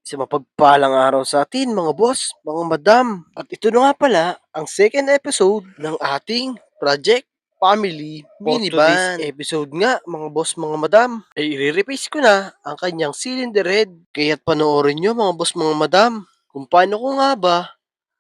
Sa mapagpalang araw sa atin mga boss, mga madam. At ito na nga pala ang second episode ng ating Project Family Minivan. For today's episode nga mga boss, mga madam, ay i-rephrase ko na ang kanyang cylinder head. Kaya't panoorin nyo mga boss, mga madam, kung paano ko nga ba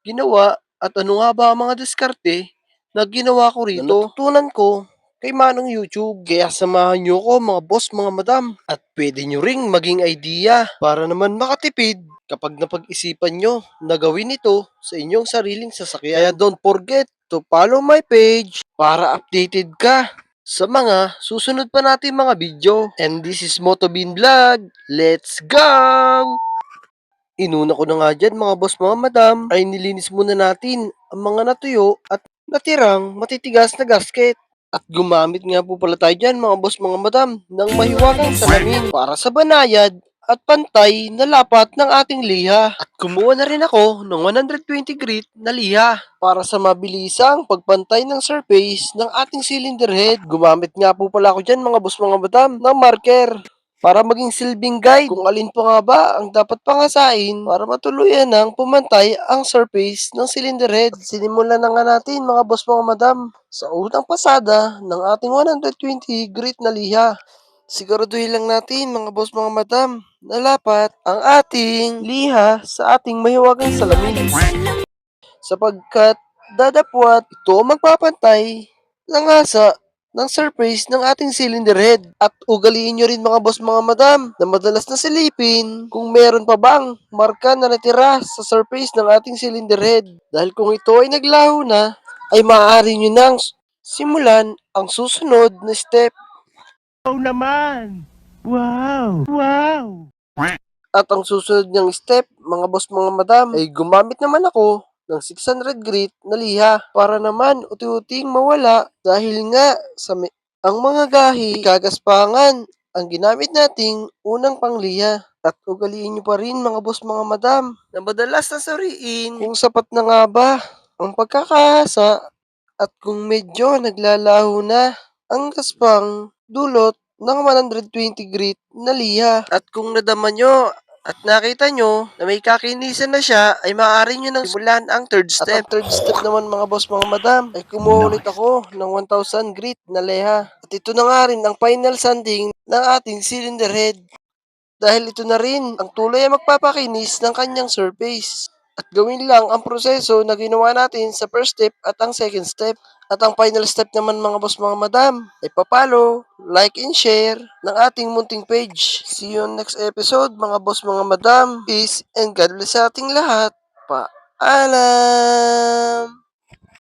ginawa at ano nga ba ang mga diskarte na ginawa ko rito. Na natutunan ko kay Manong YouTube. Kaya samahan nyo ko mga boss, mga madam. At pwede nyo ring maging idea para naman makatipid kapag napag-isipan nyo na gawin ito sa inyong sariling sasakyan. Kaya don't forget to follow my page para updated ka sa mga susunod pa natin mga video. And this is Motobin Vlog. Let's go! Inuna ko na nga dyan mga boss, mga madam, ay nilinis muna natin ang mga natuyo at natirang matitigas na gasket. At gumamit nga po pala tayo dyan mga boss, mga madam ng mahiwagang salamin para sa banayad at pantay na lapat ng ating liha. At kumuha na rin ako ng 120 grit na liha para sa mabilisang pagpantay ng surface ng ating cylinder head. Gumamit nga po pala ako dyan mga boss, mga madam ng marker para maging silbing guide kung alin pa nga ba ang dapat pangasain para matuluyan ng pumantay ang surface ng cylinder head. At sinimulan na nga natin mga boss, mga madam sa unang pasada ng ating 120 grit na liha. Siguraduhin lang natin mga boss, mga madam na lapat ang ating liha sa ating mahiwagang salamin sapagkat dadapwat ito magpapantay ng hasa ng surface ng ating cylinder head. At ugaliin nyo rin mga boss, mga madam na madalas na silipin kung meron pa bang marka na natira sa surface ng ating cylinder head. Dahil kung ito ay naglaho na, ay maaari nyo nang simulan ang susunod na step. Wow naman! Wow! Wow! At ang susunod niyang step, mga boss, mga madam, ay gumamit naman ako ng 600 grit na liha para naman uti-uting mawala dahil nga ang mga gahi kagaspangan ang ginamit nating unang pangliha. At ugaliin nyo pa rin mga boss, mga madam na madalas na suriin kung sapat na nga ba ang pagkakahasa at kung medyo naglalaho na ang gaspang dulot ng 120 grit na liha. At kung nadama nyo at nakita nyo na may kakinisan na siya, ay maaari nyo nang simulan ang third step. At ang third step naman mga boss, mga madam, ay kumuha ulit ako ng 1,000 grit na liha. At ito na nga rin ang final sanding ng ating cylinder head. Dahil ito na rin ang tulay ay magpapakinis ng kanyang surface. At gawin lang ang proseso na ginawa natin sa first step at ang second step. At ang final step naman mga boss, mga madam ay papalo, like and share ng ating munting page. See you on next episode mga boss, mga madam. Peace and God bless sa ating lahat. Paalam!